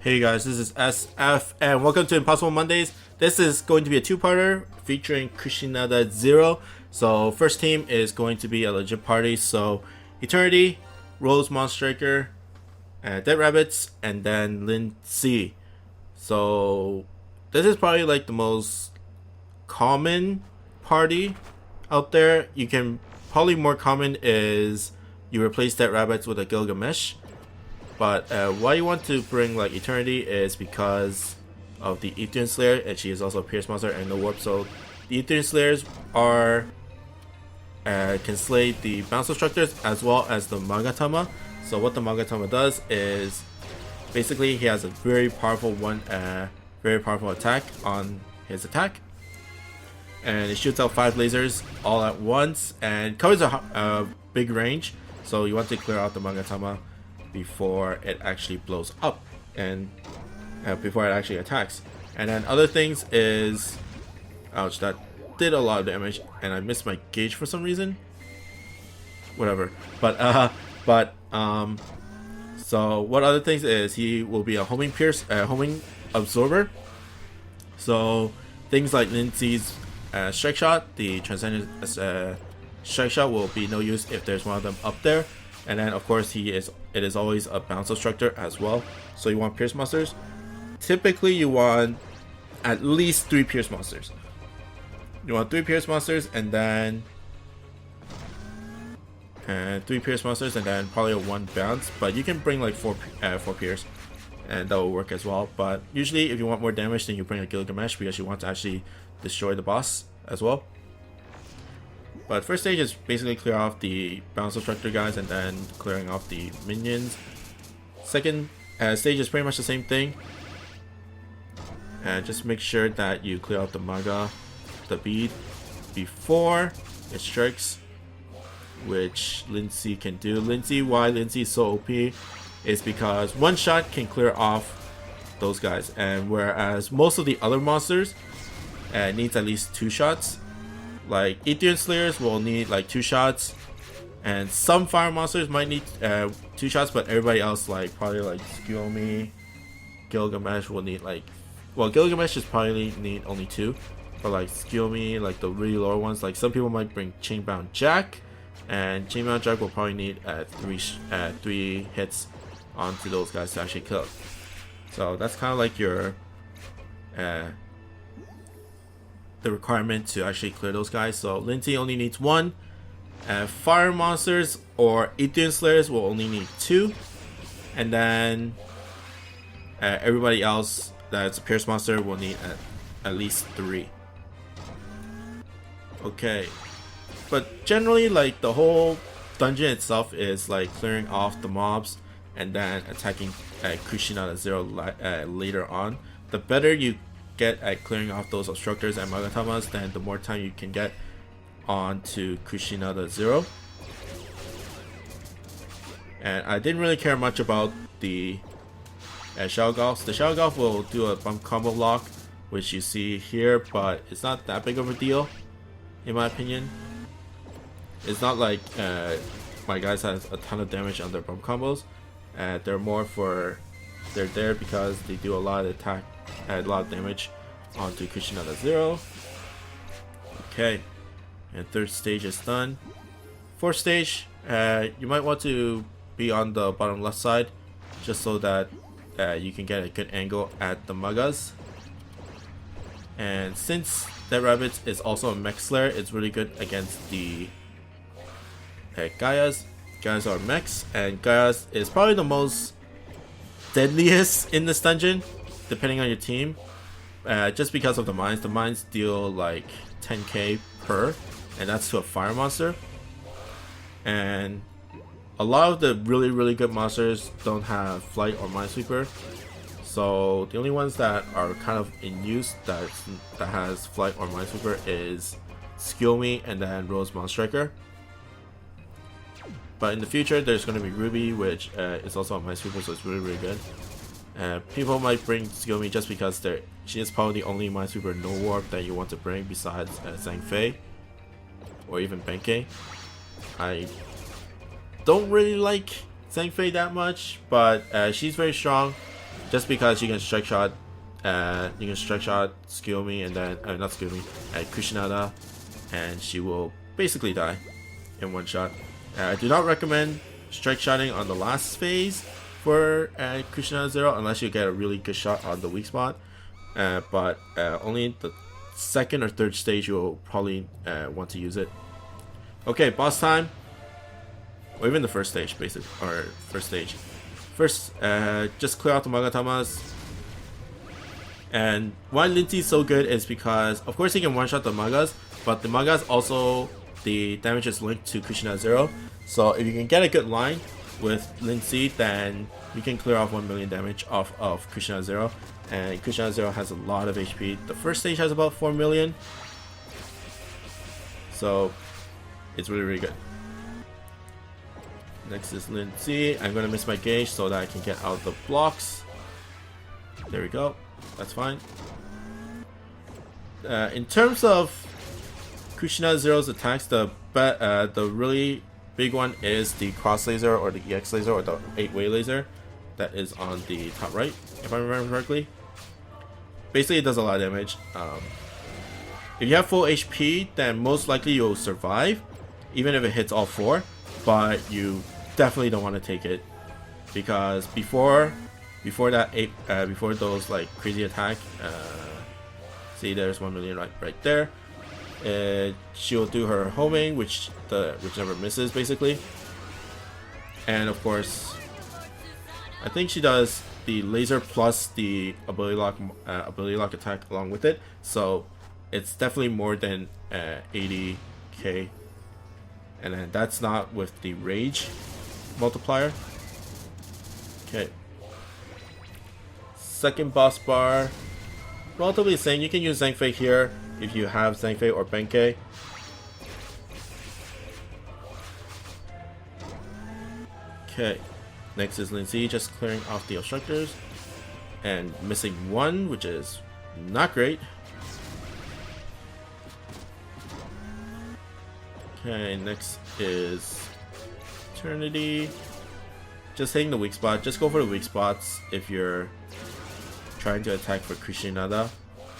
Hey guys, this is SF and welcome to Impossible Mondays. This is going to be a two-parter featuring Kushinada 0. So first team is going to be a legit party. So Eternity, Rose Monstriker, Dead Rabbits, and then Lin C. So this is probably like the most common party out there. You can probably more common is you replace Dead Rabbits with a Gilgamesh. But why you want to bring like Eternity is because of the Ethereum Slayer, and she is also a Pierce monster and no warp. So the Ethereum Slayers are can slay the bounce obstructors as well as the Magatama. So what the Magatama does is basically he has a very powerful attack on his attack, and it shoots out 5 lasers all at once and covers a big range. So you want to clear out the Magatama before it actually blows up and before it actually attacks. And then other things is, ouch, that did a lot of damage and I missed my gauge for some reason. Whatever. So what other things is he will be a homing absorber. So things like Lindsay's strike shot, the transcendent strike shot will be no use if there's one of them up there. And then of course it is always a bounce obstructor as well. So you want Pierce monsters. Typically you want at least 3 Pierce monsters. You want 3 Pierce monsters and then 3 Pierce monsters and then probably a 1 bounce. But you can bring like 4 Pierce and that will work as well. But usually if you want more damage, then you bring a Gilgamesh because you want to actually destroy the boss as well. But first stage is basically clear off the bounce obstructor guys and then clearing off the minions. Second stage is pretty much the same thing. And just make sure that you clear out the Maga, the bead, before it strikes, which Lindsay can do. Why Lindsay is so OP is because 1 shot can clear off those guys, and whereas most of the other monsters needs at least 2 shots. Like Ethereum Slayers will need like 2 shots, and some fire monsters might need 2 shots, but everybody else, like probably like Skiomi, Gilgamesh will need like, well, Gilgamesh just probably need only 2, but like Skiomi, like the really lower ones, like some people might bring Chainbound Jack, and Chainbound Jack will probably need 3 hits onto those guys to actually kill. So that's kind of like your the requirement to actually clear those guys. So Lindsay only needs 1. Fire monsters or Ethereum Slayers will only need 2, and then everybody else that's a Pierce monster will need at least 3. Okay, but generally like the whole dungeon itself is like clearing off the mobs and then attacking Kushinada 0 later on. The better you get at clearing off those obstructors and Magatamas, then the more time you can get onto Kushinada 0. And I didn't really care much about the Shadow Golfs. The Shadow Golf will do a bump combo lock, which you see here, but it's not that big of a deal in my opinion. It's not like my guys has a ton of damage on their bump combos. They're there because they do a lot of attack, a lot of damage onto Kushinada 0. Okay, and 3rd stage is done. 4th stage, you might want to be on the bottom left side just so that you can get a good angle at the Magas. And since Dead Rabbits is also a mech slayer, it's really good against the Gaias. Gaias are mechs, and Gaias is probably the most deadliest in this dungeon, depending on your team, just because of the mines. The mines deal like 10k per, and that's to a fire monster. And a lot of the really good monsters don't have flight or minesweeper, so the only ones that are kind of in use that has flight or minesweeper is Skiomi and then Rose Monstriker. But in the future, there's going to be Ruby, which is also a minesweeper, so it's really good. People might bring Skiomi just because she is probably the only minesweeper no warp that you want to bring besides Zhang Fei or even Benkei. I don't really like Zhang Fei that much, but she's very strong. just because you can strike shot Tsukiyomi, and then not Tsukiyomi, Kushinada, and she will basically die in one shot. I do not recommend strike shotting on the last phase for Kushinada 0 unless you get a really good shot on the weak spot, but only the second or third stage you will probably want to use it. Okay, boss time, or even the first stage, basically, or first stage. First, just clear out the Magatamas. And why Lindsay is so good is because, of course, he can one-shot the Magas, but the Magas also, the damage is linked to Kushinada 0. So if you can get a good line with Lindsay, then you can clear off 1 million damage off of Kushinada 0. And Kushinada 0 has a lot of HP. The first stage has about 4 million. So it's really, really good. Next is Lindsay. I'm going to miss my gauge so that I can get out the blocks. There we go. That's fine. In terms of Kushinada 0's attacks, the really big one is the cross laser or the EX laser or the 8-way laser that is on the top right, if I remember correctly. Basically, it does a lot of damage. If you have full HP, then most likely you'll survive, even if it hits all 4. But you definitely don't want to take it, because before those like crazy attack, see, there's 1 million right there. She'll do her homing, which never misses basically, and of course, I think she does the laser plus the ability lock attack along with it. So it's definitely more than 80k, and then that's not with the rage multiplier. Okay. Second boss bar, relatively the same. You can use Zhangfei here if you have Zhangfei or Benkei. Okay, next is Lindsay, just clearing off the obstructors and missing 1, which is not great. Okay, next is Eternity. Just hitting the weak spot. Just go for the weak spots if you're trying to attack for Kushinada,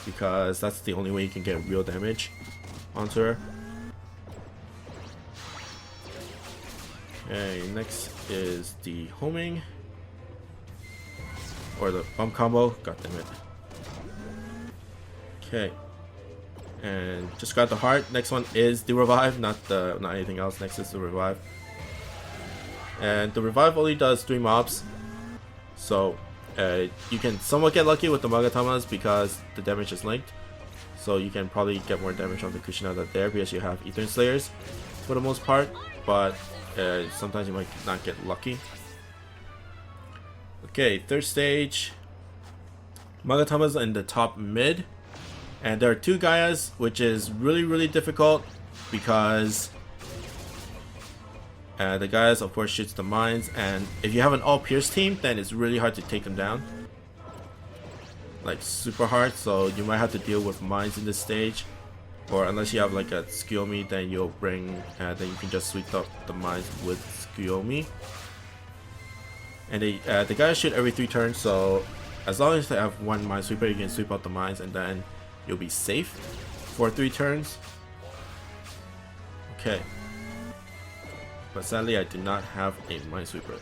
because that's the only way you can get real damage onto her. Okay, next is the homing or the bump combo. God damn it. Okay, and just grab the heart. Next one is the revive, not anything else. Next is the revive, and the revive only does 3 mobs, so you can somewhat get lucky with the Magatamas because the damage is linked. So you can probably get more damage on the Kushinada there because you have Ether Slayers for the most part, but sometimes you might not get lucky. Okay, third stage. Magatamas in the top mid, and there are 2 Gaias, which is really, really difficult because the Gaias of course shoots the mines, and if you have an all pierce team, then it's really hard to take them down, like super hard. So you might have to deal with mines in this stage, or unless you have like a Tsukiyomi, then you'll bring then you can just sweep up the mines with Tsukiyomi. And the Gaias shoot every 3 turns, so as long as they have 1 mine sweeper, you can sweep out the mines and then you'll be safe for 3 turns. Okay. But sadly, I do not have a minesweeper,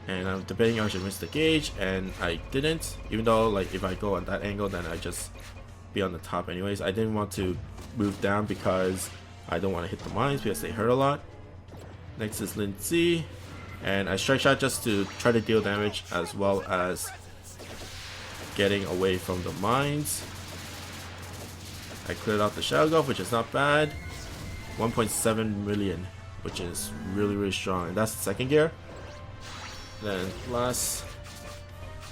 and I'm debating I should miss the gauge, and I didn't. Even though, like, if I go on that angle, then I just be on the top anyways. I didn't want to move down because I don't want to hit the mines because they hurt a lot. Next is Lindsay, and I strike shot just to try to deal damage as well as getting away from the mines. I cleared out the Shadow Gulf, which is not bad. 1.7 million. Which is really, really strong, and that's the second gear. Then last,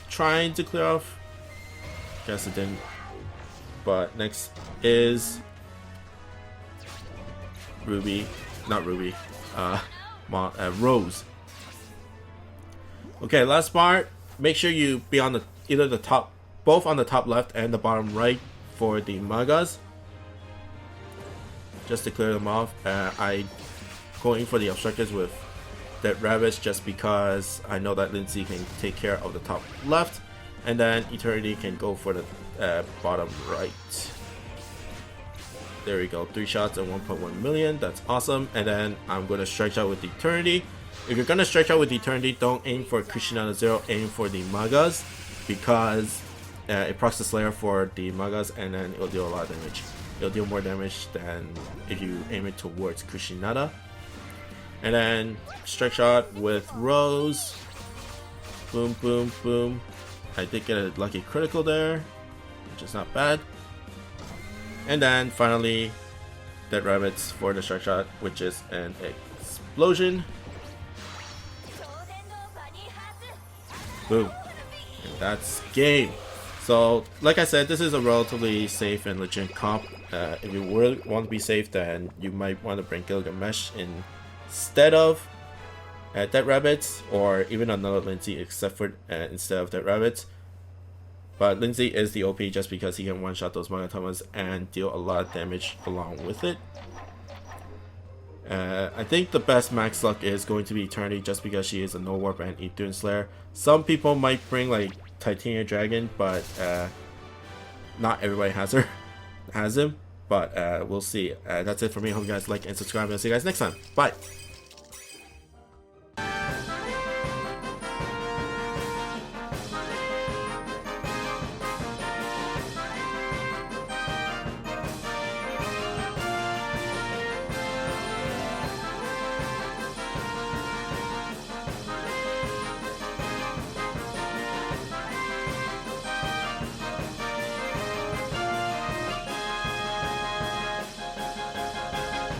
trying to clear off, guess it didn't. But next is Ruby, not Ruby, Rose. Okay, last part. Make sure you be on the either the top, both on the top left and the bottom right for the Magas, just to clear them off. I going for the obstructors with Dead Rabbits just because I know that Lindsay can take care of the top left, and then Eternity can go for the bottom right. There we go, 3 shots and 1.1 million. That's awesome. And then I'm going to stretch out with Eternity. If you're going to stretch out with Eternity, don't aim for Kushinada 0, aim for the Magas, because it procs the Slayer for the Magas, and then it'll deal a lot of damage. It'll deal more damage than if you aim it towards Kushinada. And then strike shot with Rose. Boom, boom, boom. I did get a lucky critical there, which is not bad. And then finally, Dead Rabbits for the strike shot, which is an explosion. Boom. And that's game. So, like I said, this is a relatively safe and legit comp. If you really want to be safe, then you might want to bring Gilgamesh instead of Dead Rabbits, or even another Lindsay except for instead of Dead Rabbits. But Lindsay is the OP just because he can one-shot those Magatamas and deal a lot of damage along with it. I think the best max luck is going to be Eternity just because she is a no warp and Ethereum Slayer. Some people might bring like Titania Dragon, but not everybody has him. But we'll see. That's it for me. Hope you guys like and subscribe, and I'll see you guys next time. Bye.